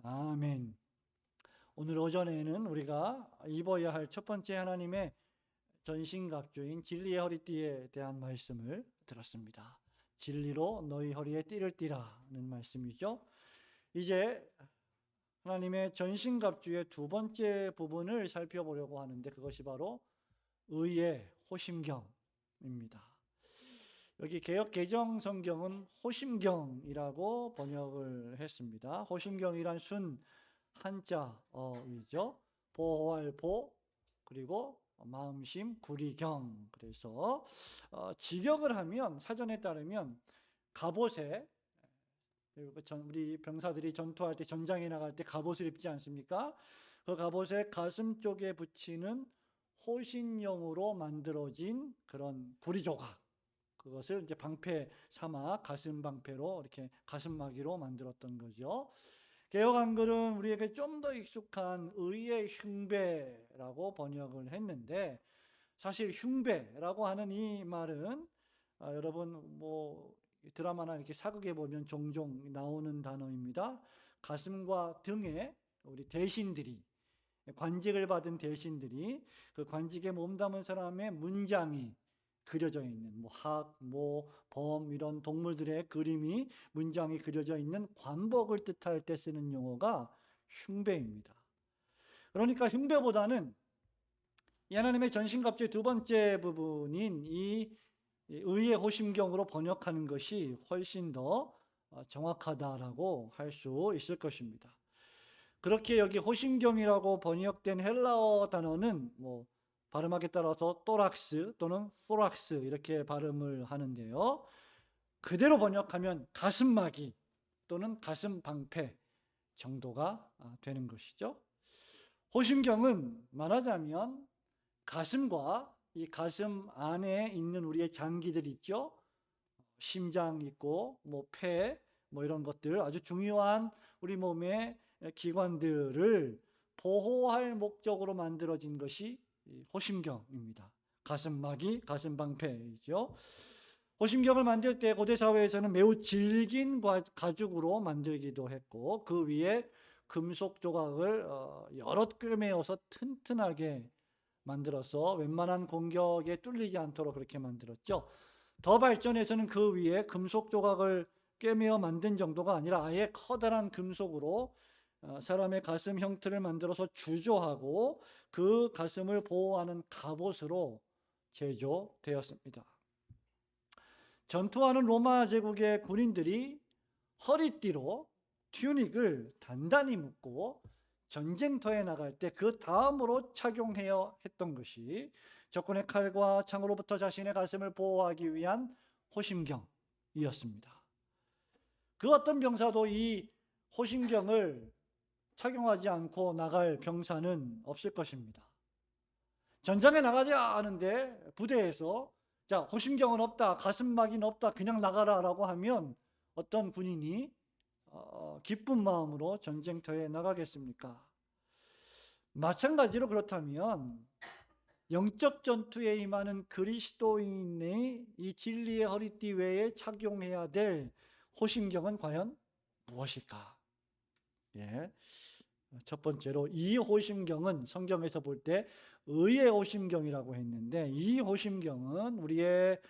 아멘. 오늘 오전에는 우리가 입어야 할 첫 번째 하나님의 전신갑주인 진리의 허리띠에 대한 말씀을 들었습니다. 진리로 너희 허리에 띠를 띠라는 말씀이죠. 이제 하나님의 전신갑주의 두 번째 부분을 살펴보려고 하는데 그것이 바로 의의 호심경입니다. 여기 개역 개정 성경은 호심경이라고 번역을 했습니다. 호심경이란 순 한자어이죠. 보호할 보 그리고 마음심 구리경. 그래서 직역을 하면 사전에 따르면 갑옷에 우리 병사들이 전투할 때 전장에 나갈 때 갑옷을 입지 않습니까? 그 갑옷에 가슴 쪽에 붙이는 호신용으로 만들어진 그런 구리 조각, 그것을 이제 방패 삼아 가슴 방패로 이렇게 가슴막이로 만들었던 거죠. 개역 한글은 우리에게 좀 더 익숙한 의의 흉배라고 번역을 했는데, 사실 흉배라고 하는 이 말은 여러분 뭐 드라마나 이렇게 사극에 보면 종종 나오는 단어입니다. 가슴과 등에 우리 대신들이, 관직을 받은 대신들이 그 관직에 몸담은 사람의 문장이 그려져 있는, 뭐 학, 모, 범 이런 동물들의 그림이 문장이 그려져 있는 관복을 뜻할 때 쓰는 용어가 흉배입니다. 그러니까 흉배보다는 이 하나님의 전신갑주의 두 번째 부분인 이 의의 호심경으로 번역하는 것이 훨씬 더 정확하다라고 할 수 있을 것입니다. 그렇게 여기 호심경이라고 번역된 헬라어 단어는 뭐 발음하기에 따라서 또락스 또는 소락스 이렇게 발음을 하는데요. 그대로 번역하면 가슴막이 또는 가슴 방패 정도가 되는 것이죠. 호심경은 말하자면 가슴과 이 가슴 안에 있는 우리의 장기들 있죠. 심장 있고 뭐 폐 뭐 이런 것들, 아주 중요한 우리 몸의 기관들을 보호할 목적으로 만들어진 것이 호심경입니다. 가슴막이 가슴방패이죠. 호심경을 만들 때 고대 사회에서는 매우 질긴 가죽으로 만들기도 했고, 그 위에 금속 조각을 여러 꿰매어서 튼튼하게 만들어서 웬만한 공격에 뚫리지 않도록 그렇게 만들었죠. 더 발전해서는 그 위에 금속 조각을 꿰매어 만든 정도가 아니라 아예 커다란 금속으로 사람의 가슴 형태를 만들어서 주조하고 그 가슴을 보호하는 갑옷으로 제조되었습니다. 전투하는 로마 제국의 군인들이 허리띠로 튜닉을 단단히 묶고 전쟁터에 나갈 때 그 다음으로 착용해야 했던 것이 적군의 칼과 창으로부터 자신의 가슴을 보호하기 위한 호심경이었습니다. 그 어떤 병사도 이 호심경을 착용하지 않고 나갈 병사는 없을 것입니다. 전장에 나가자 하는데 부대에서 자, 호심경은 없다, 가슴막이는 없다, 그냥 나가라 라고 하면 어떤 군인이 기쁜 마음으로 전쟁터에 나가겠습니까? 마찬가지로 그렇다면 영적 전투에 임하는 그리스도인의 이 진리의 허리띠 외에 착용해야 될 호심경은 과연 무엇일까? 예. 첫 번째로 이 호심경은 성경에서 볼 때 의의 호심경이라고 했는데, 이 호심경은 우리의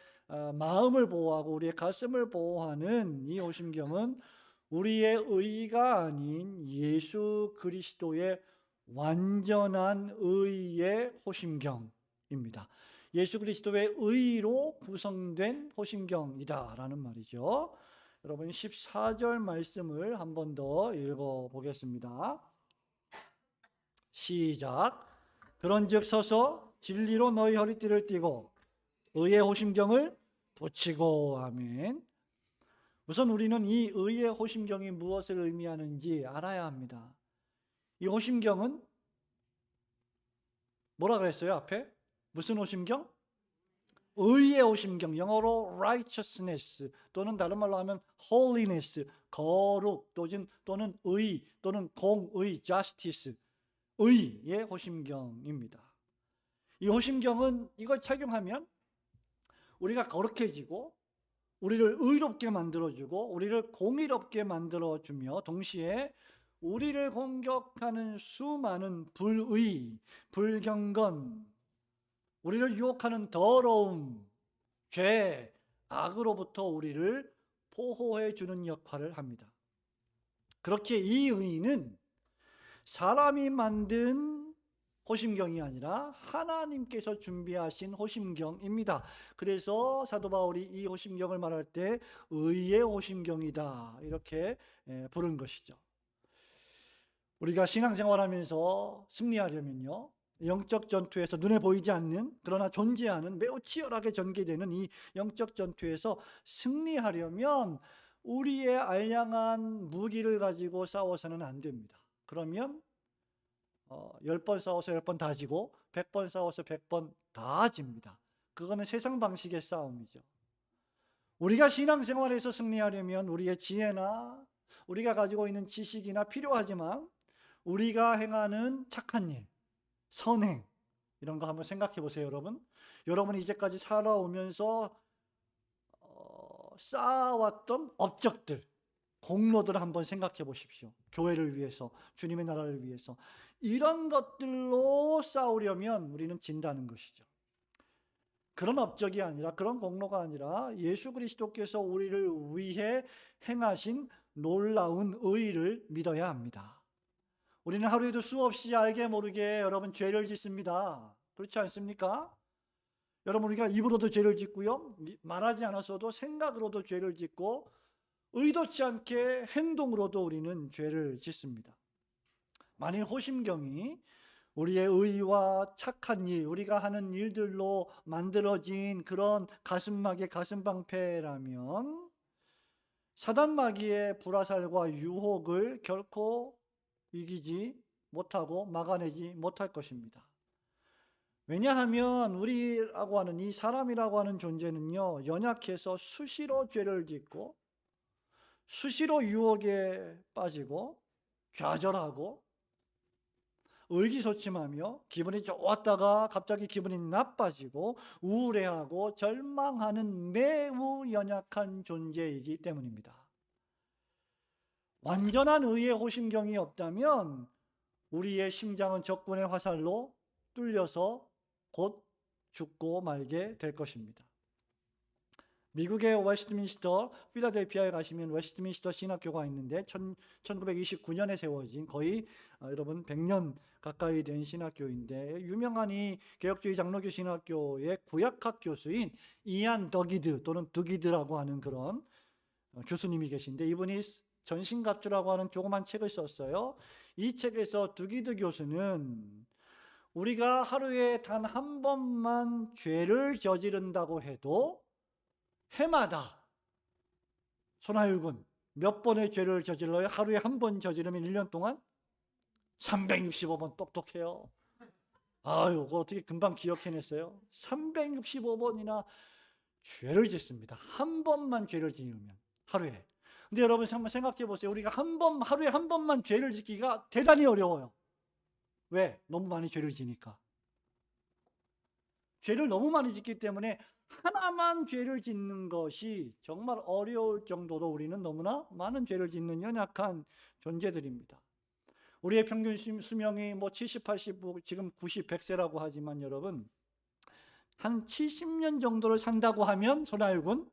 마음을 보호하고 우리의 가슴을 보호하는 이 호심경은 우리의 의가 아닌 예수 그리스도의 완전한 의의 호심경입니다. 예수 그리스도의 의로 구성된 호심경이다라는 말이죠. 여러분 14절 말씀을 한 번 더 읽어보겠습니다. 시작. 그런즉 서서 진리로 너희 허리띠를 띠고 의의 호심경을 붙이고. 아멘. 우선 우리는 이 의의 호심경이 무엇을 의미하는지 알아야 합니다. 이 호심경은 뭐라 그랬어요 앞에? 무슨 호심경? 의의 호심경, 영어로 righteousness 또는 다른 말로 하면 holiness, 거룩 또는 의 또는 공의, justice, 의의 호심경입니다. 이 호심경은 이걸 착용하면 우리가 거룩해지고 우리를 의롭게 만들어주고 우리를 공의롭게 만들어주며 동시에 우리를 공격하는 수많은 불의, 불경건, 우리를 유혹하는 더러움, 죄, 악으로부터 우리를 보호해 주는 역할을 합니다. 그렇게 이 의는 사람이 만든 호심경이 아니라 하나님께서 준비하신 호심경입니다. 그래서 사도 바울이 이 호심경을 말할 때 의의 호심경이다 이렇게 부른 것이죠. 우리가 신앙생활하면서 승리하려면요, 영적 전투에서 눈에 보이지 않는 그러나 존재하는 매우 치열하게 전개되는 이 영적 전투에서 승리하려면 우리의 알량한 무기를 가지고 싸워서는 안 됩니다. 그러면 10번 싸워서 10번 다 지고 100번 싸워서 100번 다 집니다. 그거는 세상 방식의 싸움이죠. 우리가 신앙생활에서 승리하려면 우리의 지혜나 우리가 가지고 있는 지식이나 필요하지만 우리가 행하는 착한 일, 선행 이런 거 한번 생각해 보세요. 여러분이 이제까지 살아오면서 쌓아왔던 업적들, 공로들을 한번 생각해 보십시오. 교회를 위해서, 주님의 나라를 위해서 이런 것들로 싸우려면 우리는 진다는 것이죠. 그런 업적이 아니라, 그런 공로가 아니라 예수 그리스도께서 우리를 위해 행하신 놀라운 의를 믿어야 합니다. 우리는 하루에도 수없이 알게 모르게 여러분 죄를 짓습니다. 그렇지 않습니까? 여러분, 우리가 입으로도 죄를 짓고요, 말하지 않았어도 생각으로도 죄를 짓고 의도치 않게 행동으로도 우리는 죄를 짓습니다. 만일 호심경이 우리의 의와 착한 일, 우리가 하는 일들로 만들어진 그런 가슴막의 가슴방패라면 사단 마귀의 불화살과 유혹을 결코 이기지 못하고 막아내지 못할 것입니다. 왜냐하면 우리라고 하는 이 사람이라고 하는 존재는요, 연약해서 수시로 죄를 짓고 수시로 유혹에 빠지고 좌절하고 의기소침하며 기분이 좋았다가 갑자기 기분이 나빠지고 우울해하고 절망하는 매우 연약한 존재이기 때문입니다. 완전한 의의 호심경이 없다면 우리의 심장은 적군의 화살로 뚫려서 곧 죽고 말게 될 것입니다. 미국의 웨스트민스터, 필라델피아에 가시면 웨스트민스터 신학교가 있는데 1929년에 세워진 거의 여러분 100년 가까이 된 신학교인데, 유명한 이 개혁주의 장로교 신학교의 구약학 교수인 이안 더기드 또는 두기드라고 하는 그런 교수님이 계신데, 이분이 전신갑주라고 하는 조그만 책을 썼어요. 이 책에서 두기드 교수는 우리가 하루에 단 한 번만 죄를 저지른다고 해도 해마다, 손하율군 몇 번의 죄를 저질러요? 하루에 한 번 저지르면 1년 동안 365번. 똑똑해요. 아유, 그거 어떻게 금방 기억해냈어요? 365번이나 죄를 짓습니다. 한 번만 죄를 지으면 하루에. 근데 여러분 한번 생각해 보세요. 우리가 하루에 한 번만 죄를 짓기가 대단히 어려워요. 왜? 너무 많이 죄를 지니까. 죄를 너무 많이 짓기 때문에 하나만 죄를 짓는 것이 정말 어려울 정도로 우리는 너무나 많은 죄를 짓는 연약한 존재들입니다. 우리의 평균 수명이 70, 80, 지금 90, 100세라고 하지만 여러분, 한 70년 정도를 산다고 하면 손아율군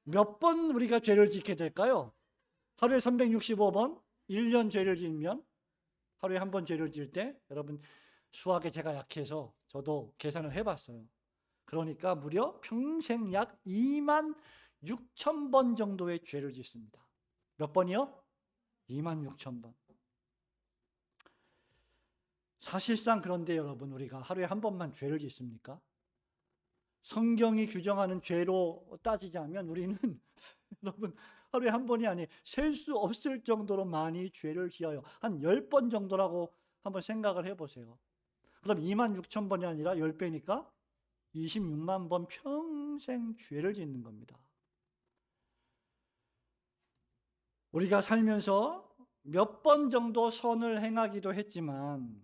몇 번 우리가 죄를 짓게 될까요? 하루에 365번, 1년 죄를 지으면 하루에 한 번 죄를 지을 때, 여러분 수학에 제가 약해서 저도 계산을 해봤어요. 그러니까 무려 평생 약 2만 6천 번 정도의 죄를 짓습니다. 몇 번이요? 2만 6천 번. 사실상 그런데 여러분, 우리가 하루에 한 번만 죄를 짓습니까? 성경이 규정하는 죄로 따지자면 우리는 여러분 하루에 한 번이 아니 셀 수 없을 정도로 많이 죄를 지어요. 한 10번 정도라고 한번 생각을 해보세요. 그럼 2만 6천 번이 아니라 10배니까 26만 번 평생 죄를 짓는 겁니다. 우리가 살면서 몇 번 정도 선을 행하기도 했지만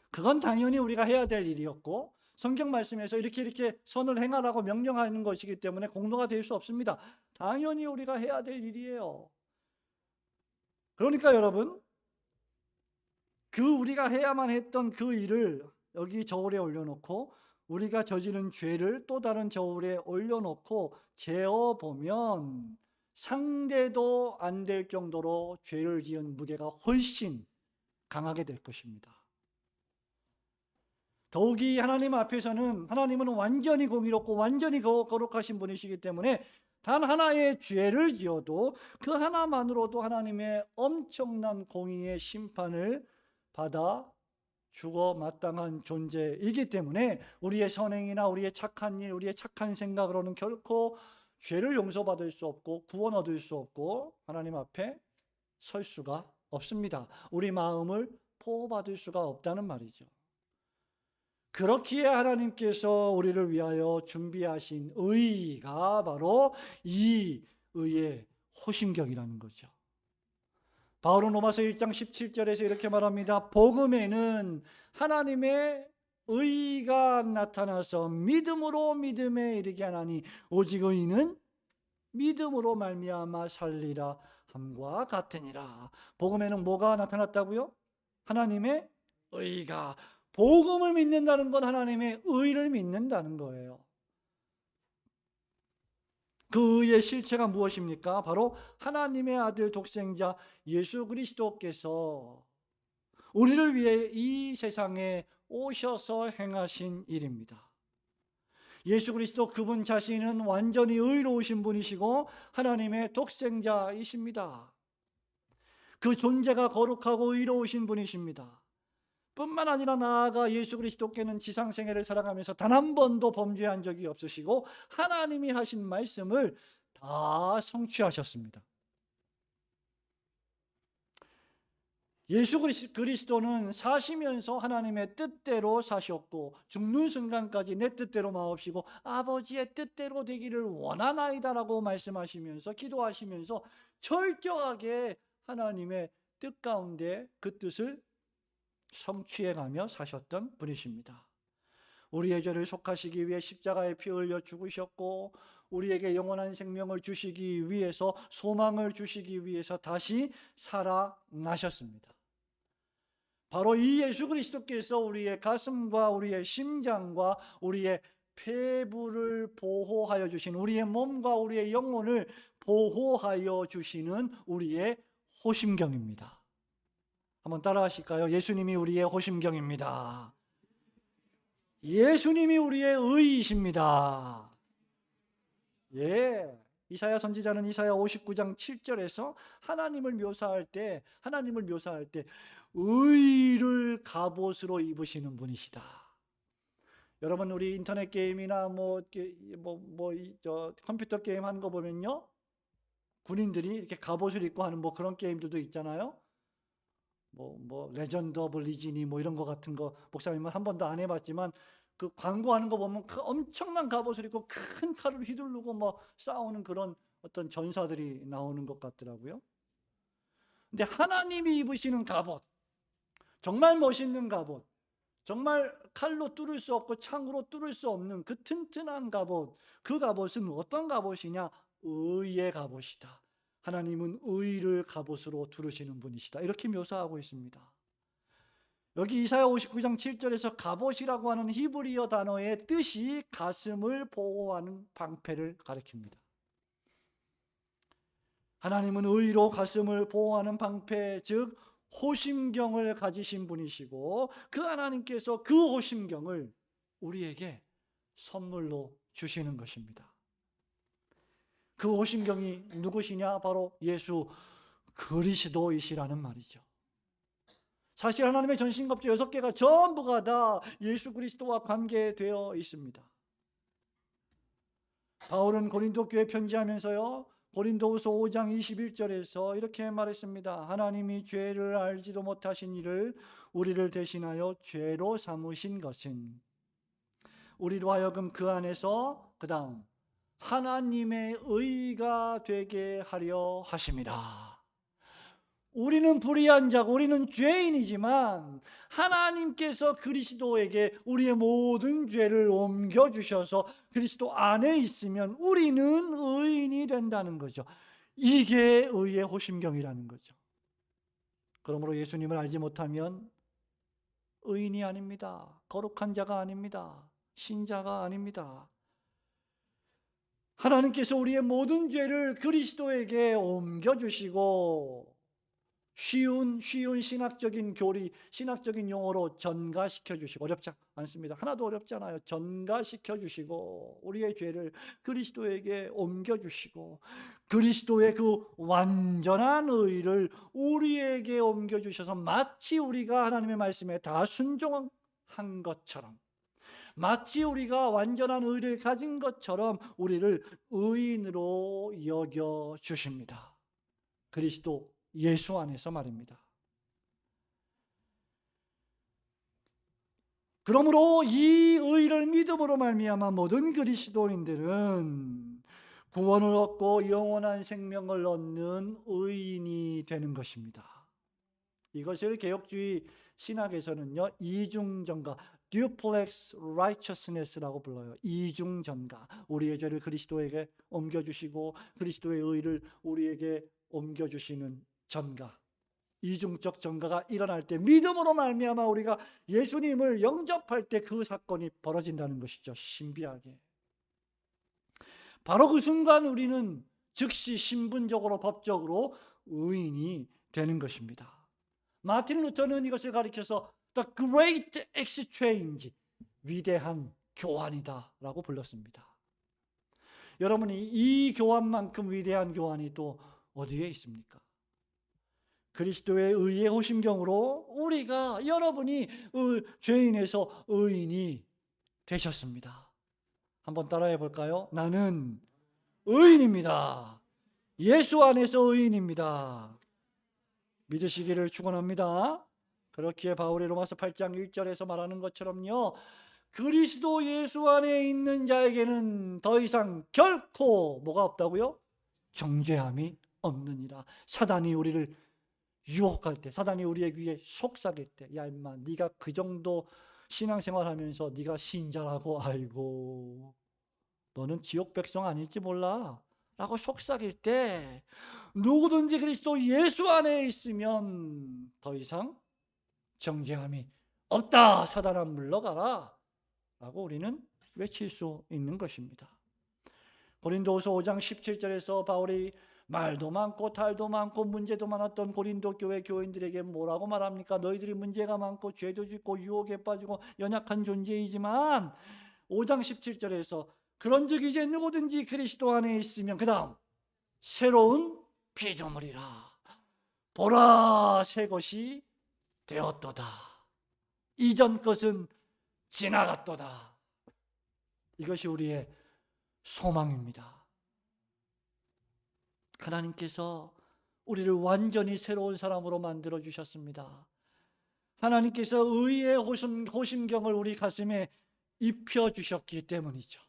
그건 당연히 우리가 해야 될 일이었고, 성경 말씀에서 이렇게 선을 행하라고 명령하는 것이기 때문에 공로가 될 수 없습니다. 당연히 우리가 해야 될 일이에요. 그러니까 여러분, 그 우리가 해야만 했던 그 일을 여기 저울에 올려놓고 우리가 저지른 죄를 또 다른 저울에 올려놓고 재어보면 상대도 안 될 정도로 죄를 지은 무게가 훨씬 강하게 될 것입니다. 더욱이 하나님 앞에서는, 하나님은 완전히 공의롭고 완전히 거룩하신 분이시기 때문에 단 하나의 죄를 지어도 그 하나만으로도 하나님의 엄청난 공의의 심판을 받아 죽어 마땅한 존재이기 때문에 우리의 선행이나 우리의 착한 일, 우리의 착한 생각으로는 결코 죄를 용서받을 수 없고 구원 얻을 수 없고 하나님 앞에 설 수가 없습니다. 우리 마음을 보호받을 수가 없다는 말이죠. 그렇기에 하나님께서 우리를 위하여 준비하신 의가 바로 이 의의 호심경이라는 거죠. 바울은 로마서 1장 17절에서 이렇게 말합니다. 복음에는 하나님의 의가 나타나서 믿음으로 믿음에 이르게 하나니 오직 의인은 믿음으로 말미암아 살리라 함과 같으니라. 복음에는 뭐가 나타났다고요? 하나님의 의가. 복음을 믿는다는 건 하나님의 의를 믿는다는 거예요. 그 의의 실체가 무엇입니까? 바로 하나님의 아들 독생자 예수 그리스도께서 우리를 위해 이 세상에 오셔서 행하신 일입니다. 예수 그리스도 그분 자신은 완전히 의로우신 분이시고 하나님의 독생자이십니다. 그 존재가 거룩하고 의로우신 분이십니다. 뿐만 아니라 나아가 예수 그리스도께는 지상생애를 살아가면서 단 한 번도 범죄한 적이 없으시고 하나님이 하신 말씀을 다 성취하셨습니다. 예수 그리스도는 사시면서 하나님의 뜻대로 사셨고 죽는 순간까지 내 뜻대로 마옵시고 아버지의 뜻대로 되기를 원하나이다라고 말씀하시면서 기도하시면서 철저하게 하나님의 뜻 가운데 그 뜻을 성취해가며 사셨던 분이십니다. 우리의 죄를 속하시기 위해 십자가에 피 흘려 죽으셨고 우리에게 영원한 생명을 주시기 위해서, 소망을 주시기 위해서 다시 살아나셨습니다. 바로 이 예수 그리스도께서 우리의 가슴과 우리의 심장과 우리의 폐부를 보호하여 주신, 우리의 몸과 우리의 영혼을 보호하여 주시는 우리의 호심경입니다. 한번 따라 하실까요? 예수님이 우리의 호심경입니다. 예수님이 우리의 의이십니다. 예. 이사야 선지자는 이사야 59장 7절에서 하나님을 묘사할 때 의를 갑옷으로 입으시는 분이시다. 여러분, 우리 인터넷 게임이나 컴퓨터 게임 하는 거 보면요, 군인들이 이렇게 갑옷을 입고 하는 그런 게임들도 있잖아요. 레전드 오브 리진이 이런 거 같은 거, 목사님은 한 번도 안 해봤지만 그 광고하는 거 보면 그 엄청난 갑옷을 입고 큰 칼을 휘두르고 싸우는 그런 어떤 전사들이 나오는 것 같더라고요. 근데 하나님이 입으시는 갑옷, 정말 멋있는 갑옷, 정말 칼로 뚫을 수 없고 창으로 뚫을 수 없는 그 튼튼한 갑옷, 그 갑옷은 어떤 갑옷이냐? 의의 갑옷이다. 하나님은 의를 갑옷으로 두르시는 분이시다. 이렇게 묘사하고 있습니다. 여기 이사야 59장 7절에서 갑옷이라고 하는 히브리어 단어의 뜻이 가슴을 보호하는 방패를 가리킵니다. 하나님은 의로 가슴을 보호하는 방패, 즉 호심경을 가지신 분이시고 그 하나님께서 그 호심경을 우리에게 선물로 주시는 것입니다. 그 호심경이 누구시냐? 바로 예수 그리스도이시라는 말이죠. 사실 하나님의 전신갑주 6개가 전부가 다 예수 그리스도와 관계되어 있습니다. 바울은 고린도 교회 편지하면서요, 고린도후서 5장 21절에서 이렇게 말했습니다. 하나님이 죄를 알지도 못하신 이를 우리를 대신하여 죄로 삼으신 것은 우리로 하여금 그 안에서 그 다음 하나님의 의가 되게 하려 하심이라. 우리는 불의한 자고 우리는 죄인이지만 하나님께서 그리스도에게 우리의 모든 죄를 옮겨주셔서 그리스도 안에 있으면 우리는 의인이 된다는 거죠. 이게 의의 호심경이라는 거죠. 그러므로 예수님을 알지 못하면 의인이 아닙니다. 거룩한 자가 아닙니다. 신자가 아닙니다. 하나님께서 우리의 모든 죄를 그리스도에게 옮겨주시고 쉬운 신학적인 교리, 신학적인 용어로 전가시켜 주시고, 어렵지 않습니다. 하나도 어렵지 않아요. 전가시켜 주시고 우리의 죄를 그리스도에게 옮겨주시고 그리스도의 그 완전한 의를 우리에게 옮겨주셔서 마치 우리가 하나님의 말씀에 다 순종한 것처럼, 마치 우리가 완전한 의를 가진 것처럼 우리를 의인으로 여겨주십니다. 그리스도 예수 안에서 말입니다. 그러므로 이 의를 믿음으로 말미암아 모든 그리스도인들은 구원을 얻고 영원한 생명을 얻는 의인이 되는 것입니다. 이것을 개혁주의 신학에서는요, 이중전가, duplex righteousness라고 불러요. 이중전가, 우리의 죄를 그리스도에게 옮겨주시고 그리스도의 의를 우리에게 옮겨주시는 전가, 이중적 전가가 일어날 때 믿음으로 말미암아 우리가 예수님을 영접할 때 그 사건이 벌어진다는 것이죠. 신비하게. 바로 그 순간 우리는 즉시 신분적으로 법적으로 의인이 되는 것입니다. 마틴 루터는 이것을 가리켜서 The Great Exchange, 위대한 교환이다 라고 불렀습니다. 여러분이 이 교환만큼 위대한 교환이 또 어디에 있습니까? 그리스도의 의의 호심경으로 우리가, 여러분이 죄인에서 의인이 되셨습니다. 한번 따라해 볼까요? 나는 의인입니다. 예수 안에서 의인입니다. 믿으시기를 축원합니다. 그렇기에 바울이 로마서 8장 1절에서 말하는 것처럼요, 그리스도 예수 안에 있는 자에게는 더 이상 결코 뭐가 없다고요? 정죄함이 없느니라. 사단이 우리를 유혹할 때, 사단이 우리의 귀에 속삭일 때, 야 임마 네가 그 정도 신앙생활하면서 네가 신자라고, 아이고 너는 지옥 백성 아닐지 몰라 라고 속삭일 때, 누구든지 그리스도 예수 안에 있으면 더 이상 정죄함이 없다. 사단아 물러가라 라고 우리는 외칠 수 있는 것입니다. 고린도후서 5장 17절에서 바울이 말도 많고 탈도 많고 문제도 많았던 고린도 교회 교인들에게 뭐라고 말합니까? 너희들이 문제가 많고 죄도 짓고 유혹에 빠지고 연약한 존재이지만 5장 17절에서 그런즉 이제 누구든지 그리스도 안에 있으면 그 다음 새로운 피조물이라. 보라 새 것이 되었도다. 이전 것은 지나갔도다. 이것이 우리의 소망입니다. 하나님께서 우리를 완전히 새로운 사람으로 만들어 주셨습니다. 하나님께서 의의 호심경을 우리 가슴에 입혀 주셨기 때문이죠.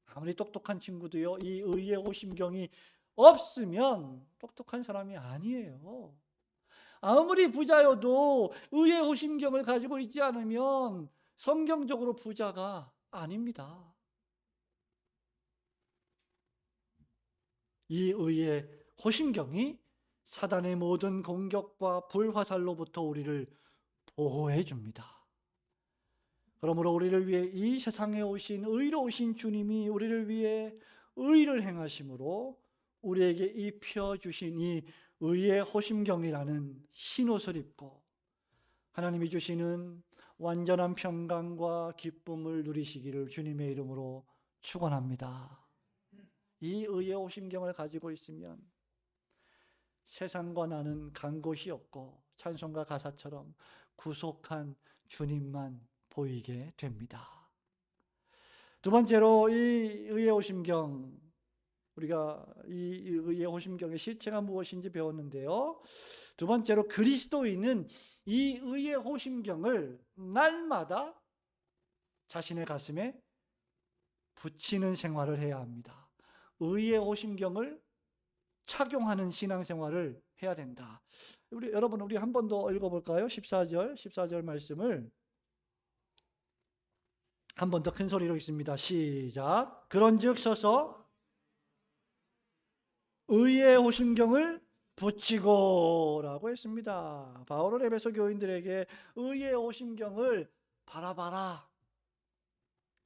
아무리 똑똑한 친구도요, 이 의의 호심경이 없으면 똑똑한 사람이 아니에요. 아무리 부자여도 의의 호심경을 가지고 있지 않으면 성경적으로 부자가 아닙니다. 이 의의 호심경이 사단의 모든 공격과 불화살로부터 우리를 보호해 줍니다. 그러므로 우리를 위해 이 세상에 오신 의로우신 주님이 우리를 위해 의를 행하심으로 우리에게 입혀주신 이 의의 호심경이라는 흰옷을 입고 하나님이 주시는 완전한 평강과 기쁨을 누리시기를 주님의 이름으로 축원합니다. 이 의의 호심경을 가지고 있으면 세상과 나는 간 곳이 없고 찬송가 가사처럼 구속한 주님만 보이게 됩니다. 두 번째로 이 의의 호심경, 우리가 이 의의 호심경의 실체가 무엇인지 배웠는데요. 두 번째로 그리스도인은 이 의의 호심경을 날마다 자신의 가슴에 붙이는 생활을 해야 합니다. 의의 호심경을 착용하는 신앙생활을 해야 된다. 여러분 우리 한 번 더 읽어볼까요? 14절 말씀을 한 번 더 큰 소리로 읽습니다. 시작. 그런즉 서서 의의 호심경을 붙이고라고 했습니다. 바울은 에베소 교인들에게 의의 오심경을 바라봐라,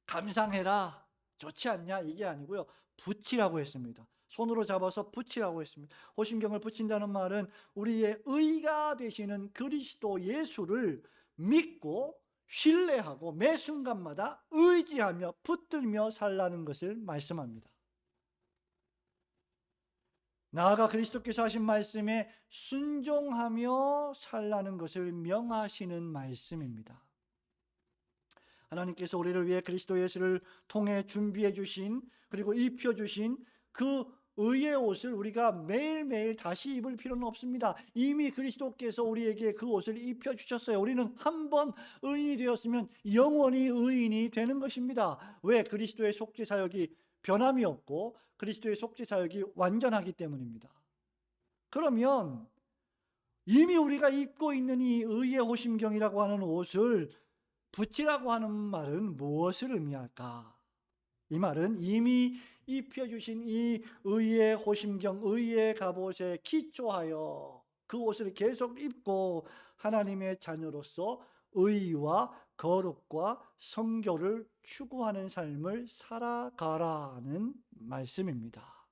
감상해라, 좋지 않냐 이게 아니고요, 붙이라고 했습니다. 손으로 잡아서 붙이라고 했습니다. 오심경을 붙인다는 말은 우리의 의가 되시는 그리스도 예수를 믿고 신뢰하고 매 순간마다 의지하며 붙들며 살라는 것을 말씀합니다. 나아가 그리스도께서 하신 말씀에 순종하며 살라는 것을 명하시는 말씀입니다. 하나님께서 우리를 위해 그리스도 예수를 통해 준비해 주신, 그리고 입혀 주신 그 의의 옷을 우리가 매일매일 다시 입을 필요는 없습니다. 이미 그리스도께서 우리에게 그 옷을 입혀 주셨어요. 우리는 한번 의인이 되었으면 영원히 의인이 되는 것입니다. 왜? 그리스도의 속죄 사역이 변함이 없고 그리스도의 속죄 사역이 완전하기 때문입니다. 그러면 이미 우리가 입고 있는 이 의의 호심경이라고 하는 옷을 붙이라고 하는 말은 무엇을 의미할까? 이 말은 이미 입혀주신 이 의의 호심경, 의의 갑옷에 기초하여 그 옷을 계속 입고 하나님의 자녀로서 의와 거룩과 성결을 추구하는 삶을 살아가라는 말씀입니다.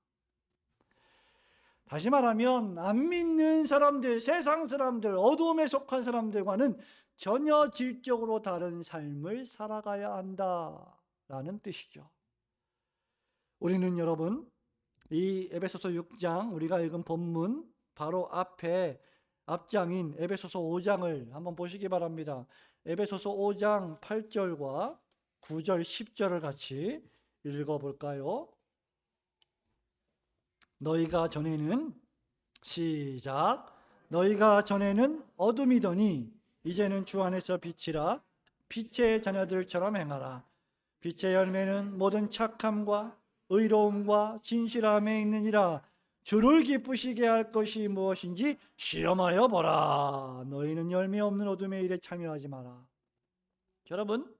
다시 말하면 안 믿는 사람들, 세상 사람들, 어두움에 속한 사람들과는 전혀 질적으로 다른 삶을 살아가야 한다라는 뜻이죠. 우리는 여러분, 이 에베소서 6장 우리가 읽은 본문 바로 앞에 앞장인 에베소서 5장을 한번 보시기 바랍니다. 에베소서 5장 8절과 9절 10절을 같이 읽어볼까요? 너희가 전에는, 시작, 너희가 전에는 어둠이더니 이제는 주 안에서 빛이라, 빛의 자녀들처럼 행하라. 빛의 열매는 모든 착함과 의로움과 진실함에 있느니라. 주를 기쁘시게 할 것이 무엇인지 시험하여 보라. 너희는 열매 없는 어둠의 일에 참여하지 마라. 여러분,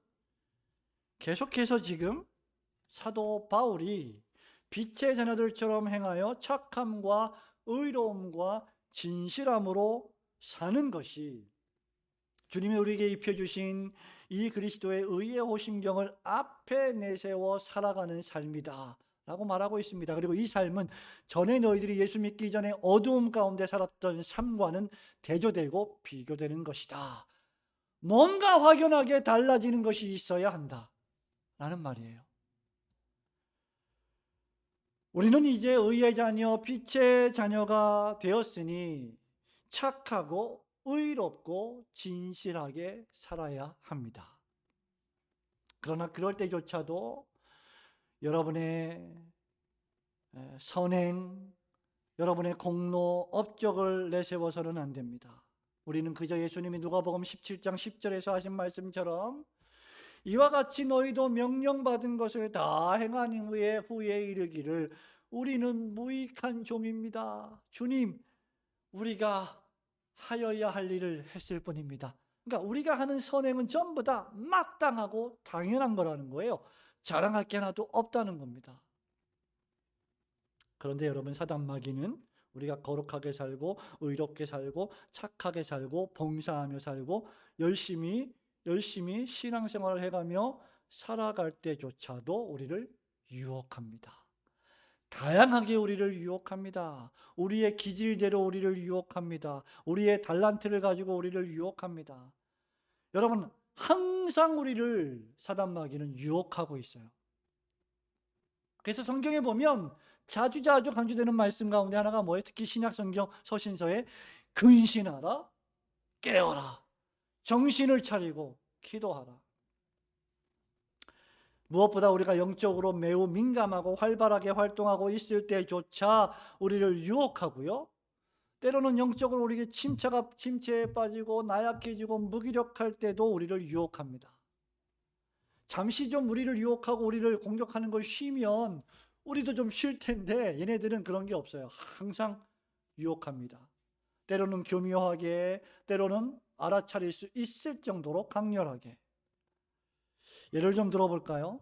계속해서 지금 사도 바울이 빛의 자녀들처럼 행하여 착함과 의로움과 진실함으로 사는 것이 주님이 우리에게 입혀주신 이 그리스도의 의의 호심경을 앞에 내세워 살아가는 삶이다 라고 말하고 있습니다. 그리고 이 삶은 전에 너희들이 예수 믿기 전에 어두움 가운데 살았던 삶과는 대조되고 비교되는 것이다. 뭔가 확연하게 달라지는 것이 있어야 한다 라는 말이에요. 우리는 이제 의의 자녀, 빛의 자녀가 되었으니 착하고 의롭고 진실하게 살아야 합니다. 그러나 그럴 때조차도 여러분의 선행, 여러분의 공로, 업적을 내세워서는 안 됩니다. 우리는 그저 예수님이 누가복음 17장 10절에서 하신 말씀처럼 이와 같이 너희도 명령받은 것을 다 행한 후에 이르기를 우리는 무익한 종입니다. 주님, 우리가 하여야 할 일을 했을 뿐입니다. 그러니까 우리가 하는 선행은 전부 다 마땅하고 당연한 거라는 거예요. 자랑할 게 하나도 없다는 겁니다. 그런데 여러분, 사단 마귀는 우리가 거룩하게 살고 의롭게 살고 착하게 살고 봉사하며 살고 열심히 신앙생활을 해가며 살아갈 때조차도 우리를 유혹합니다. 다양하게 우리를 유혹합니다. 우리의 기질대로 우리를 유혹합니다. 우리의 달란트를 가지고 우리를 유혹합니다. 여러분, 항상 우리를 사단 마귀는 유혹하고 있어요. 그래서 성경에 보면 자주 강조되는 말씀 가운데 하나가 뭐예요? 특히 신약 성경 서신서에 근신하라, 깨어라, 정신을 차리고 기도하라. 무엇보다 우리가 영적으로 매우 민감하고 활발하게 활동하고 있을 때조차 우리를 유혹하고요, 때로는 영적으로 우리에게 침체에 빠지고 나약해지고 무기력할 때도 우리를 유혹합니다. 잠시 좀 우리를 유혹하고 우리를 공격하는 걸 쉬면 우리도 좀 쉴 텐데 얘네들은 그런 게 없어요. 항상 유혹합니다. 때로는 교묘하게, 때로는 알아차릴 수 있을 정도로 강렬하게. 예를 좀 들어볼까요?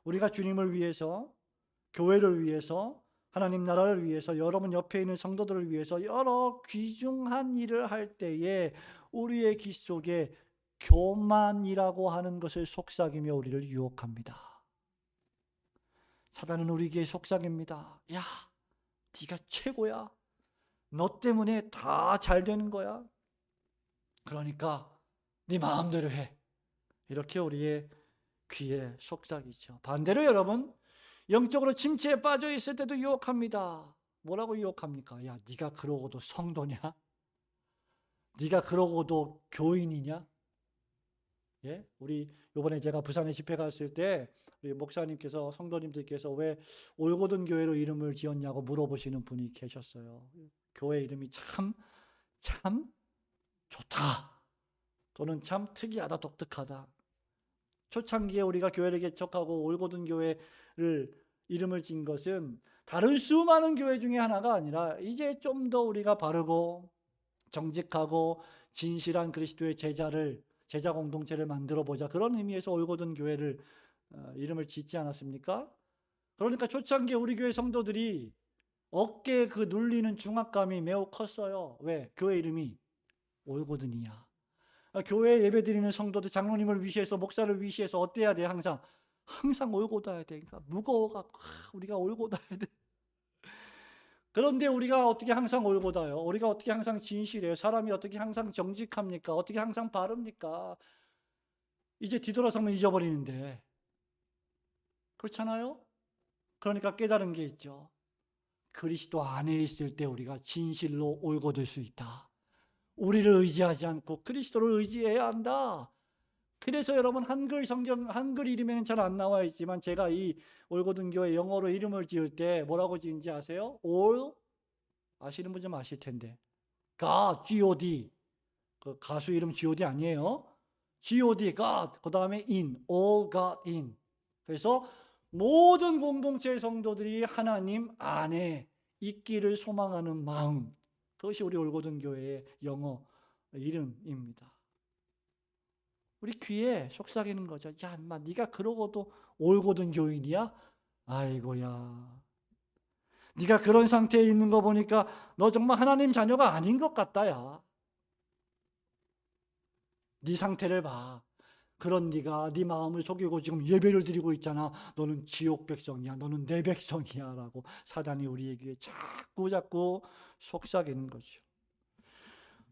우리가 주님을 위해서, 교회를 위해서 하나님 나라를 위해서, 여러분 옆에 있는 성도들을 위해서 여러 귀중한 일을 할 때에 우리의 귀 속에 교만이라고 하는 것을 속삭이며 우리를 유혹합니다. 사단은 우리 귀에 속삭입니다. 야, 네가 최고야. 너 때문에 다 잘 되는 거야. 그러니까 네 마음대로 해. 이렇게 우리의 귀에 속삭이죠. 반대로 여러분, 영적으로 침체에 빠져 있을 때도 유혹합니다. 뭐라고 유혹합니까? 야, 네가 그러고도 성도냐? 네가 그러고도 교인이냐? 예? 우리 이번에 제가 부산에 집회 갔을 때 우리 목사님께서, 성도님들께서 왜 올고든 교회로 이름을 지었냐고 물어보시는 분이 계셨어요. 교회 이름이 참 좋다. 또는 참 특이하다, 독특하다. 초창기에 우리가 교회를 개척하고 올고든 교회를 이름을 지은 것은 다른 수많은 교회 중에 하나가 아니라 이제 좀 더 우리가 바르고 정직하고 진실한 그리스도의 제자 공동체를 만들어 보자, 그런 의미에서 올고든 교회를 이름을 짓지 않았습니까? 그러니까 초창기에 우리 교회 성도들이 어깨에 그 눌리는 중압감이 매우 컸어요. 왜? 교회 이름이 올고든이야. 교회 예배드리는 성도들, 장로님을 위시해서, 목사를 위시해서 어때야 돼? 항상 올고다야 돼. 그러니까 무거워갖고 우리가 올고다야 돼. 그런데 우리가 어떻게 항상 올고다요? 우리가 어떻게 항상 진실해요? 사람이 어떻게 항상 정직합니까? 어떻게 항상 바릅니까? 이제 뒤돌아서면 잊어버리는데. 그렇잖아요? 그러니까 깨달은 게 있죠. 그리스도 안에 있을 때 우리가 진실로 올고들 수 있다. 우리를 의지하지 않고 그리스도를 의지해야 한다. 그래서 여러분, 한글 성경, 한글 이름에는 잘 안 나와 있지만 제가 이 올고든 교회 영어로 이름을 지을 때 뭐라고 지은지 아세요? All, 아시는 분 좀 아실 텐데, God, G-O-D, 그 가수 이름 G-O-D 아니에요. G-O-D, God, 그 다음에 in, all God in. 그래서 모든 공동체 성도들이 하나님 안에 있기를 소망하는 마음, 그것이 우리 올고든 교회의 영어 이름입니다. 우리 귀에 속삭이는 거죠. 야, 인마, 네가 그러고도 올고든 교인이야? 아이고야, 네가 그런 상태에 있는 거 보니까 너 정말 하나님 자녀가 아닌 것 같다. 야, 네 상태를 봐. 그런 네가 네 마음을 속이고 지금 예배를 드리고 있잖아. 너는 지옥 백성이야. 너는 내 백성이야. 라고 사단이 우리에게 자꾸 속삭이는 거죠.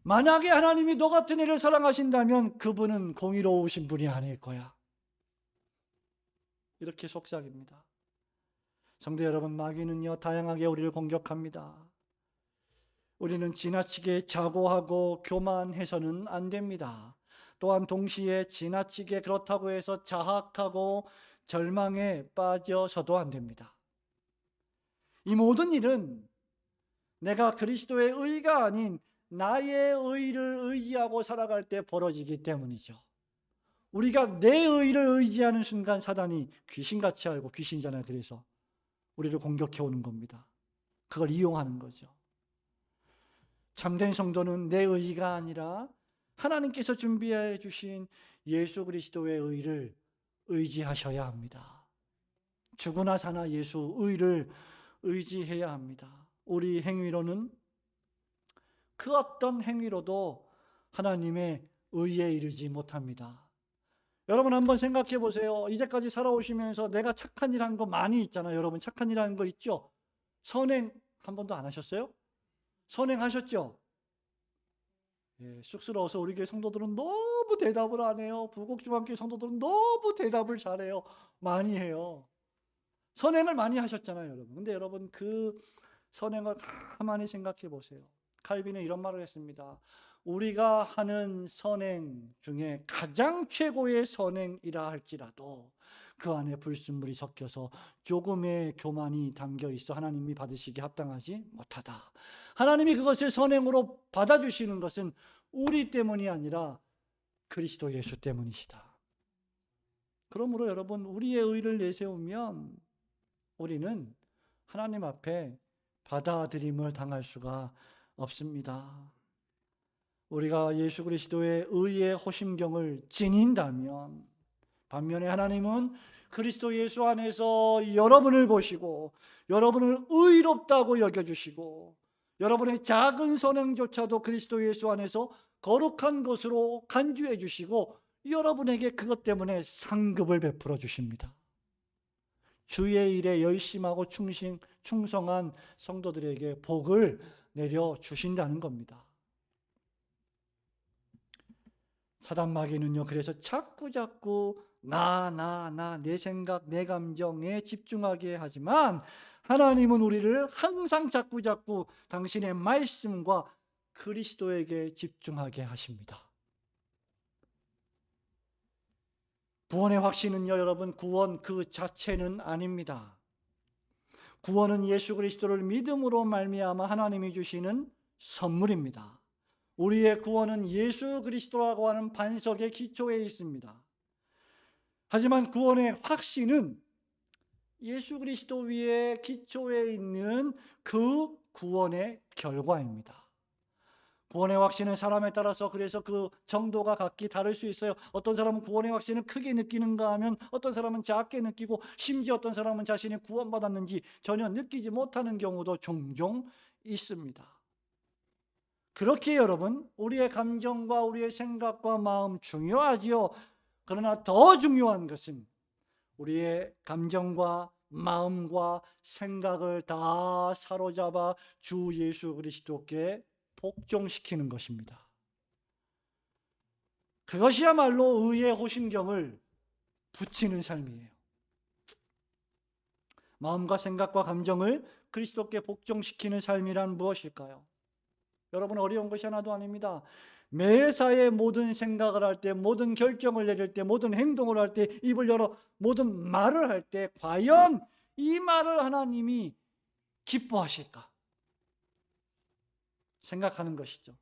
만약에 하나님이 너 같은 애를 사랑하신다면 그분은 공의로우신 분이 아닐 거야. 이렇게 속삭입니다. 성도 여러분, 마귀는요 다양하게 우리를 공격합니다. 우리는 지나치게 자고하고 교만해서는 안 됩니다. 또한 동시에 지나치게 그렇다고 해서 자학하고 절망에 빠져서도 안 됩니다. 이 모든 일은 내가 그리스도의 의가 아닌 나의 의를 의지하고 살아갈 때 벌어지기 때문이죠. 우리가 내 의를 의지하는 순간 사단이 귀신같이 알고, 귀신이잖아요. 그래서 우리를 공격해 오는 겁니다. 그걸 이용하는 거죠. 참된 성도는 내 의가 아니라 하나님께서 준비해 주신 예수 그리스도의 의를 의지하셔야 합니다. 죽으나 사나 예수 의를 의지해야 합니다. 우리 행위로는, 그 어떤 행위로도 하나님의 의에 이르지 못합니다. 여러분 한번 생각해 보세요. 이제까지 살아오시면서 내가 착한 일 한 거 많이 있잖아요. 여러분 착한 일 하는 거 있죠? 선행 한 번도 안 하셨어요? 선행하셨죠? 예, 쑥스러워서 우리 교회 성도들은 너무 대답을 안 해요. 부곡중앙교회 성도들은 너무 대답을 잘해요. 많이 해요. 선행을 많이 하셨잖아요, 여러분. 근데 여러분 그 선행을 가만히 생각해 보세요. 칼빈은 이런 말을 했습니다. 우리가 하는 선행 중에 가장 최고의 선행이라 할지라도 그 안에 불순물이 섞여서 조금의 교만이 담겨 있어 하나님이 받으시기에 합당하지 못하다. 하나님이 그것을 선행으로 받아주시는 것은 우리 때문이 아니라 그리스도 예수 때문이시다. 그러므로 여러분, 우리의 의를 내세우면 우리는 하나님 앞에 받아들임을 당할 수가 없습니다. 우리가 예수 그리스도의 의의 호심경을 지닌다면, 반면에 하나님은 그리스도 예수 안에서 여러분을 보시고 여러분을 의롭다고 여겨주시고 여러분의 작은 선행조차도 그리스도 예수 안에서 거룩한 것으로 간주해 주시고 여러분에게 그것 때문에 상급을 베풀어 주십니다. 주의 일에 열심하고 충성한 성도들에게 복을 내려 주신다는 겁니다. 사단 마귀는요, 그래서 자꾸 내 생각, 내 감정에 집중하게 하지만 하나님은 우리를 항상 자꾸 당신의 말씀과 그리스도에게 집중하게 하십니다. 구원의 확신은요, 여러분, 구원 그 자체는 아닙니다. 구원은 예수 그리스도를 믿음으로 말미암아 하나님이 주시는 선물입니다. 우리의 구원은 예수 그리스도라고 하는 반석의 기초에 있습니다. 하지만 구원의 확신은 예수 그리스도 위에 기초에 있는 그 구원의 결과입니다. 구원의 확신은 사람에 따라서 그래서 그 정도가 각기 다를 수 있어요. 어떤 사람은 구원의 확신을 크게 느끼는가 하면 어떤 사람은 작게 느끼고 심지어 어떤 사람은 자신이 구원받았는지 전혀 느끼지 못하는 경우도 종종 있습니다. 그렇게 여러분, 우리의 감정과 우리의 생각과 마음 중요하지요. 그러나 더 중요한 것은 우리의 감정과 마음과 생각을 다 사로잡아 주 예수 그리스도께 복종시키는 것입니다. 그것이야말로 의의 호심경을 붙이는 삶이에요. 마음과 생각과 감정을 그리스도께 복종시키는 삶이란 무엇일까요? 여러분, 어려운 것이 하나도 아닙니다. 매사에 모든 생각을 할 때, 모든 결정을 내릴 때, 모든 행동을 할 때, 입을 열어 모든 말을 할 때 과연 이 말을 하나님이 기뻐하실까? 생각하는 것이죠.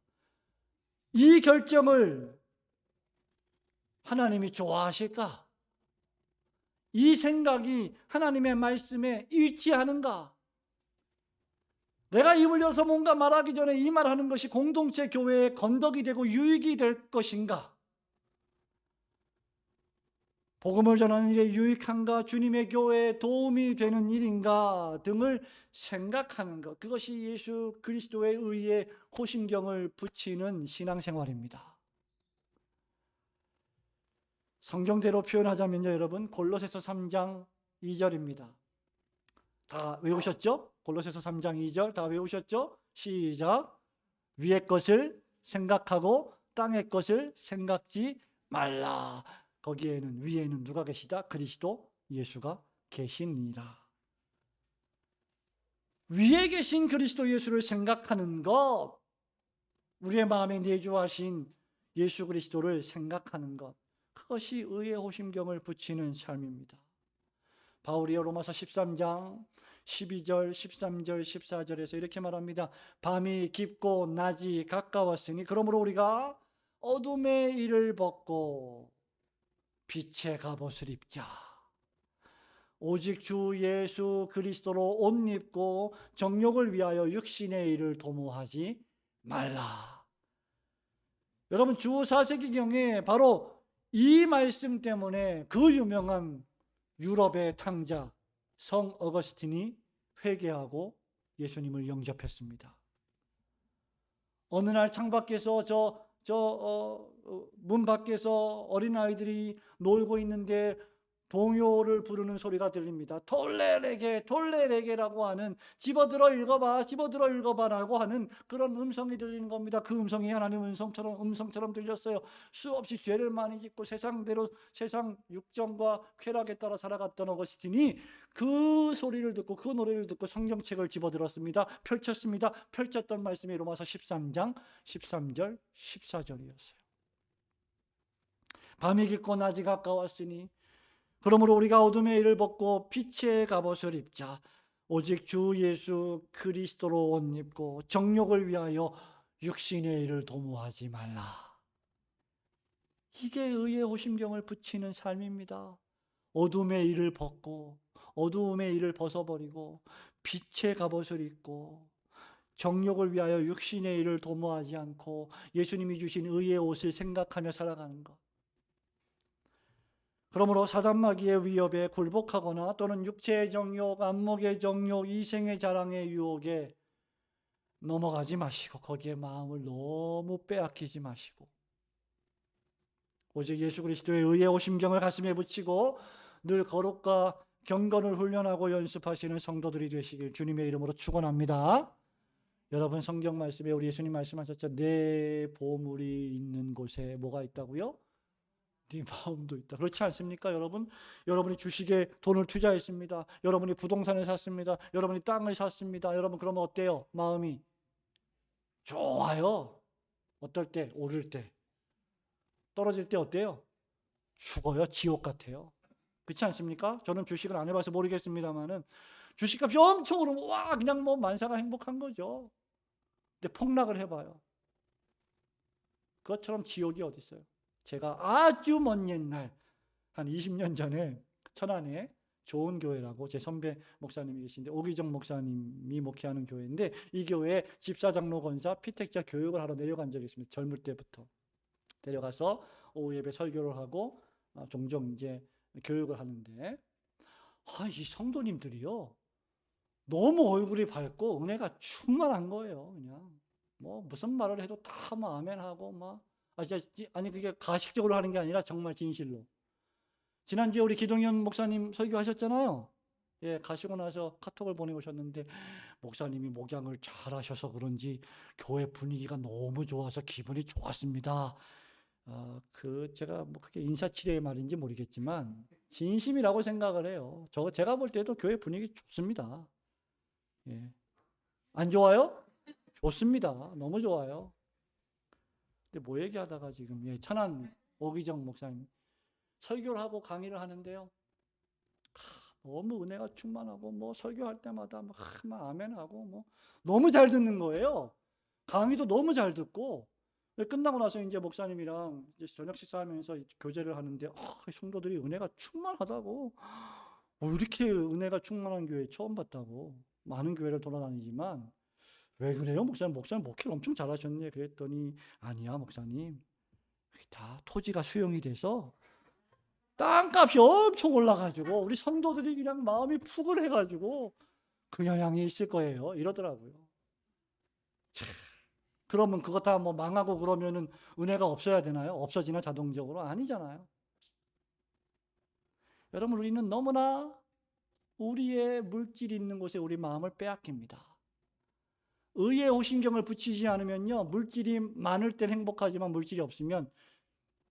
이 결정을 하나님이 좋아하실까? 이 생각이 하나님의 말씀에 일치하는가? 내가 입을 열어서 뭔가 말하기 전에 이 말하는 것이 공동체 교회에 건덕이 되고 유익이 될 것인가? 복음을 전하는 일에 유익한가? 주님의 교회에 도움이 되는 일인가? 등을 생각하는 것. 그것이 예수 그리스도의 의에 호심경을 붙이는 신앙생활입니다. 성경대로 표현하자면요, 여러분, 골로새서 3장 2절입니다. 다 외우셨죠? 골로새서 3장 2절 다 외우셨죠? 시작. 위의 것을 생각하고 땅의 것을 생각지 말라. 거기에는 위에는 누가 계시다? 그리스도 예수가 계시니라. 위에 계신 그리스도 예수를 생각하는 것, 우리의 마음에 내주하신 예수 그리스도를 생각하는 것, 그것이 의의 호심경을 붙이는 삶입니다. 바울이 로마서 13장 12절, 13절, 14절에서 이렇게 말합니다. 밤이 깊고 낮이 가까웠으니 그러므로 우리가 어둠의 일을 벗고 빛의 갑옷을 입자. 오직 주 예수 그리스도로 옷 입고 정욕을 위하여 육신의 일을 도모하지 말라. 여러분, 주 4세기경에 바로 이 말씀 때문에 그 유명한 유럽의 탕자 성 어거스틴이 회개하고 예수님을 영접했습니다. 어느 날 창밖에서 문 밖에서 어린아이들이 놀고 있는데 동요를 부르는 소리가 들립니다. 돌레레게라고 하는 집어들어 읽어봐라고 하는 그런 음성이 들리는 겁니다. 그 음성이 하나님 음성처럼 들렸어요. 수없이 죄를 많이 짓고 세상대로 세상 육정과 쾌락에 따라 살아갔던 어거스틴이 그 소리를 듣고 그 노래를 듣고 성경책을 집어들었습니다. 펼쳤습니다. 펼쳤던 말씀이 로마서 13장 13절 14절이었어요. 밤이 깊고 낮이 가까웠으니 그러므로 우리가 어둠의 일을 벗고 빛의 갑옷을 입자. 오직 주 예수 그리스도로 옷 입고 정욕을 위하여 육신의 일을 도모하지 말라. 이게 의의 호심경을 붙이는 삶입니다. 어둠의 일을 벗고 어두움의 일을 벗어버리고 빛의 갑옷을 입고 정욕을 위하여 육신의 일을 도모하지 않고 예수님이 주신 의의 옷을 생각하며 살아가는 것. 그러므로 사단마귀의 위협에 굴복하거나 또는 육체의 정욕, 안목의 정욕, 이생의 자랑의 유혹에 넘어가지 마시고 거기에 마음을 너무 빼앗기지 마시고 오직 예수 그리스도의 의의 오심경을 가슴에 붙이고 늘 거룩과 경건을 훈련하고 연습하시는 성도들이 되시길 주님의 이름으로 축원합니다. 여러분 성경 말씀에 우리 예수님 말씀하셨죠. 내 보물이 있는 곳에 뭐가 있다고요? 네 마음도 있다. 그렇지 않습니까, 여러분? 여러분이 주식에 돈을 투자했습니다. 여러분이 부동산을 샀습니다. 여러분이 땅을 샀습니다. 여러분 그러면 어때요? 마음이 좋아요. 어떨 때? 오를 때. 떨어질 때 어때요? 죽어요. 지옥 같아요. 그렇지 않습니까? 저는 주식을 안 해봐서 모르겠습니다만은 주식값이 엄청 오르면 와 그냥 뭐 만사가 행복한 거죠. 근데 폭락을 해봐요. 그것처럼 지옥이 어디 있어요? 제가 아주 먼 옛날 한 20년 전에 천안에 좋은 교회라고 제 선배 목사님이 계신데 오기정 목사님이 목회하는 교회인데 이 교회에 집사장로 권사 피택자 교육을 하러 내려간 적이 있습니다. 젊을 때부터 내려가서 오후 예배 설교를 하고 종종 이제 교육을 하는데 이 성도님들이요 너무 얼굴이 밝고 은혜가 충만한 거예요. 그냥 뭐 무슨 말을 해도 다 뭐 아멘하고 막 아니 그게 가식적으로 하는 게 아니라 정말 진실로. 지난주에 우리 기동현 목사님 설교하셨잖아요. 예, 가시고 나서 카톡을 보내오셨는데 목사님이 목양을 잘하셔서 그런지 교회 분위기가 너무 좋아서 기분이 좋았습니다. 제가 뭐 그게 인사치레의 말인지 모르겠지만 진심이라고 생각을 해요. 제가 볼 때도 교회 분위기 좋습니다. 예. 안 좋아요? 좋습니다. 너무 좋아요. 근데 뭐 얘기하다가 지금 천안 오기정 목사님 설교를 하고 강의를 하는데요. 너무 은혜가 충만하고 뭐 설교할 때마다 막 아멘하고 뭐 너무 잘 듣는 거예요. 강의도 너무 잘 듣고 끝나고 나서 이제 목사님이랑 이제 저녁 식사하면서 교제를 하는데 성도들이 은혜가 충만하다고 이렇게 은혜가 충만한 교회 처음 봤다고 많은 교회를 돌아다니지만 왜 그래요? 목사님 목회를 엄청 잘하셨네. 그랬더니 아니야 목사님 다 토지가 수용이 돼서 땅값이 엄청 올라가지고 우리 성도들이 그냥 마음이 푸근해가지고 그 영향이 있을 거예요. 이러더라고요. 그러면 그거 다 뭐 망하고 그러면은 은혜가 없어야 되나요? 없어지나 자동적으로? 아니잖아요. 여러분 우리는 너무나 우리의 물질이 있는 곳에 우리 마음을 빼앗깁니다. 의의 오신경을 붙이지 않으면요. 물질이 많을 땐 행복하지만 물질이 없으면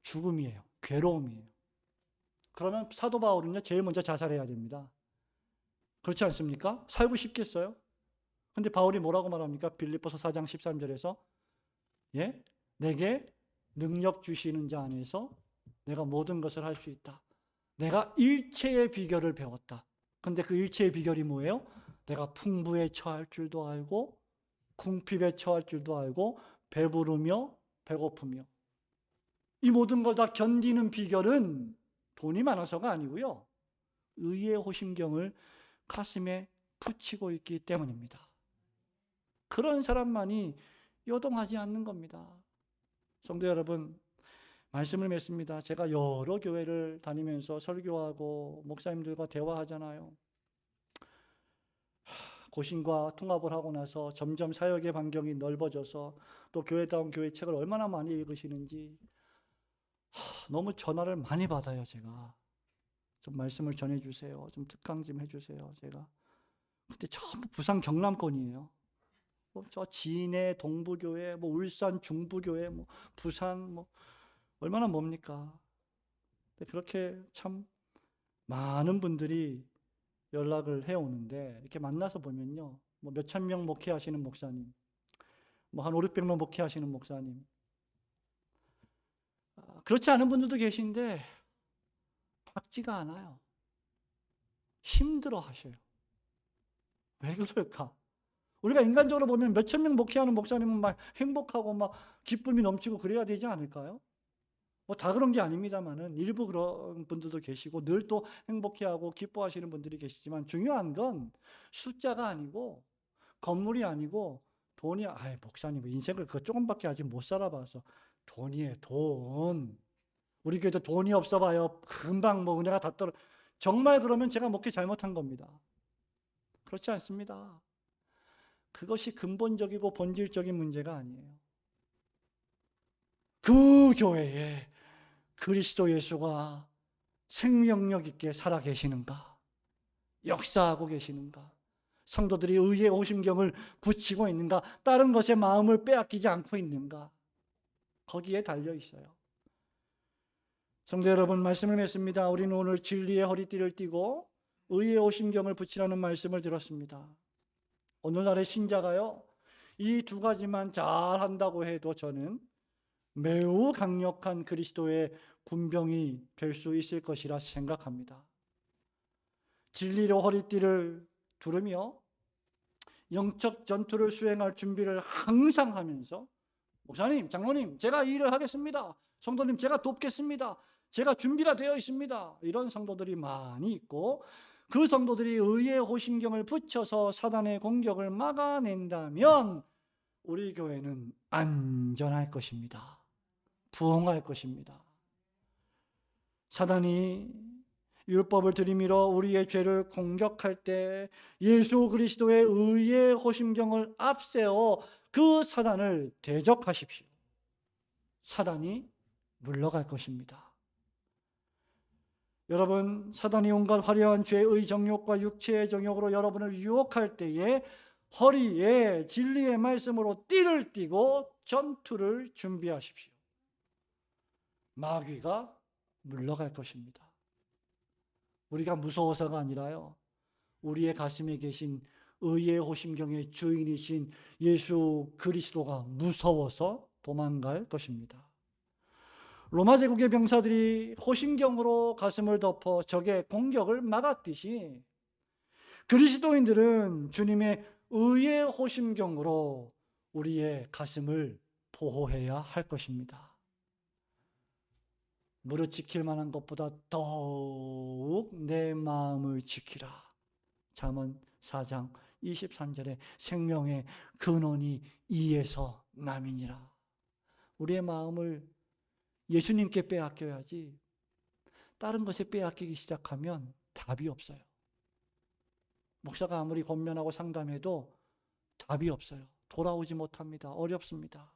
죽음이에요. 괴로움이에요. 그러면 사도 바울은요. 제일 먼저 자살해야 됩니다. 그렇지 않습니까? 살고 싶겠어요? 근데 바울이 뭐라고 말합니까? 빌립보서 4장 13절에서 예? 내게 능력 주시는 자 안에서 내가 모든 것을 할 수 있다. 내가 일체의 비결을 배웠다. 근데 그 일체의 비결이 뭐예요? 내가 풍부에 처할 줄도 알고 궁핍에 처할 줄도 알고 배부르며 배고프며 이 모든 걸 다 견디는 비결은 돈이 많아서가 아니고요. 의의 호심경을 가슴에 붙이고 있기 때문입니다. 그런 사람만이 요동하지 않는 겁니다. 성도 여러분, 말씀을 맺습니다. 제가 여러 교회를 다니면서 설교하고 목사님들과 대화하잖아요. 고신과 통합을 하고 나서 점점 사역의 반경이 넓어져서 또 교회다운 교회 책을 얼마나 많이 읽으시는지 너무 전화를 많이 받아요. 제가 좀 말씀을 전해주세요. 좀 특강 좀 해주세요. 제가 근데 전부 부산 경남권이에요. 저 진해 동부교회, 뭐 울산 중부교회, 뭐 부산 뭐 얼마나 멉니까? 근데 그렇게 참 많은 분들이 연락을 해오는데 이렇게 만나서 보면요, 뭐 몇천 명 목회하시는 목사님, 뭐 한 5, 600명 목회하시는 목사님, 그렇지 않은 분들도 계신데 밝지가 않아요. 힘들어 하셔요. 왜 그럴까? 우리가 인간적으로 보면 몇천 명 목회하는 목사님은 막 행복하고 막 기쁨이 넘치고 그래야 되지 않을까요? 뭐 다 그런 게 아닙니다만은 일부 그런 분들도 계시고 늘 또 행복해하고 기뻐하시는 분들이 계시지만 중요한 건 숫자가 아니고 건물이 아니고 돈이 목사님 인생을 그거 조금밖에 아직 못 살아봐서 돈이에요. 돈. 우리 교회도 돈이 없어 봐요. 금방 뭐 은혜가 다 떨어. 정말 그러면 제가 목회 잘못한 겁니다. 그렇지 않습니다. 그것이 근본적이고 본질적인 문제가 아니에요. 그 교회에 그리스도 예수가 생명력 있게 살아 계시는가? 역사하고 계시는가? 성도들이 의의 오심경을 붙이고 있는가? 다른 것에 마음을 빼앗기지 않고 있는가? 거기에 달려 있어요. 성도 여러분, 말씀을 맺습니다. 우리는 오늘 진리의 허리띠를 띠고 의의 오심경을 붙이라는 말씀을 들었습니다. 오늘날의 신자가요, 이 두 가지만 잘 한다고 해도 저는 매우 강력한 그리스도의 군병이 될 수 있을 것이라 생각합니다. 진리로 허리띠를 두르며 영적 전투를 수행할 준비를 항상 하면서, 목사님, 장로님, 제가 이 일을 하겠습니다. 성도님, 제가 돕겠습니다. 제가 준비가 되어 있습니다. 이런 성도들이 많이 있고, 그 성도들이 의의 호심경을 붙여서 사단의 공격을 막아낸다면 우리 교회는 안전할 것입니다. 부흥할 것입니다. 사단이 율법을 들이밀어 우리의 죄를 공격할 때 예수 그리스도의 의의 호심경을 앞세워 그 사단을 대적하십시오. 사단이 물러갈 것입니다. 여러분, 사단이 온갖 화려한 죄의 정욕과 육체의 정욕으로 여러분을 유혹할 때에 허리에 진리의 말씀으로 띠를 띠고 전투를 준비하십시오. 마귀가 물러갈 것입니다. 우리가 무서워서가 아니라요, 우리의 가슴에 계신 의의 호심경의 주인이신 예수 그리스도가 무서워서 도망갈 것입니다. 로마 제국의 병사들이 호심경으로 가슴을 덮어 적의 공격을 막았듯이 그리스도인들은 주님의 의의 호심경으로 우리의 가슴을 보호해야 할 것입니다. 무릇 지킬 만한 것보다 더욱 내 마음을 지키라. 잠언 4장 23절에 생명의 근원이 이에서 남이니라. 우리의 마음을 예수님께 빼앗겨야지, 다른 것에 빼앗기기 시작하면 답이 없어요. 목사가 아무리 권면하고 상담해도 답이 없어요. 돌아오지 못합니다. 어렵습니다.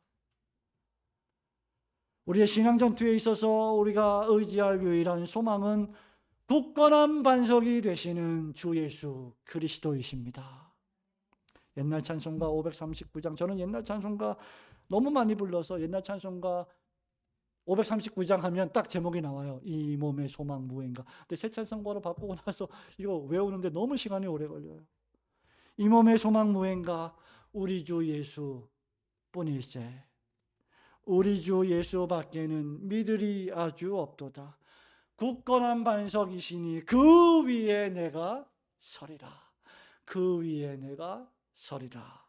우리의 신앙 전투에 있어서 우리가 의지할 유일한 소망은 굳건한 반석이 되시는 주 예수 그리스도이십니다. 옛날 찬송가 539장, 저는 옛날 찬송가 너무 많이 불러서 옛날 찬송가 539장 하면 딱 제목이 나와요. 이 몸의 소망 무엇인가. 근데 새 찬송가로 바꾸고 나서 이거 외우는데 너무 시간이 오래 걸려요. 이 몸의 소망 무엇인가. 우리 주 예수 뿐일세. 우리 주 예수 밖에는 믿으리 아주 없도다. 굳건한 반석이시니 그 위에 내가 서리라. 그 위에 내가 서리라.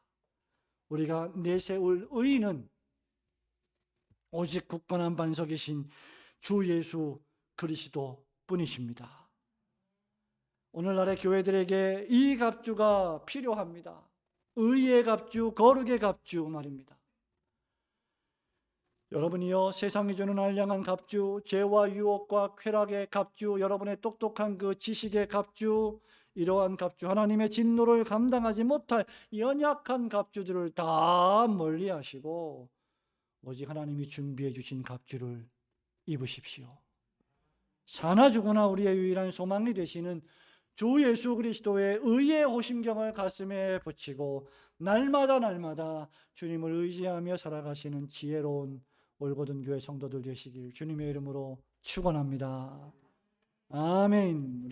우리가 내세울 의인은 오직 굳건한 반석이신 주 예수 그리스도 뿐이십니다. 오늘날의 교회들에게 이 갑주가 필요합니다. 의의 갑주, 거룩의 갑주 말입니다. 여러분이요, 세상이 주는 알량한 갑주, 죄와 유혹과 쾌락의 갑주, 여러분의 똑똑한 그 지식의 갑주, 이러한 갑주, 하나님의 진노를 감당하지 못할 연약한 갑주들을 다 멀리하시고 오직 하나님이 준비해 주신 갑주를 입으십시오. 사나 죽으나 우리의 유일한 소망이 되시는 주 예수 그리스도의 의의 호심경을 가슴에 붙이고 날마다 주님을 의지하며 살아가시는 지혜로운 올고든 교회 성도들 되시길 주님의 이름으로 축원합니다. 아멘.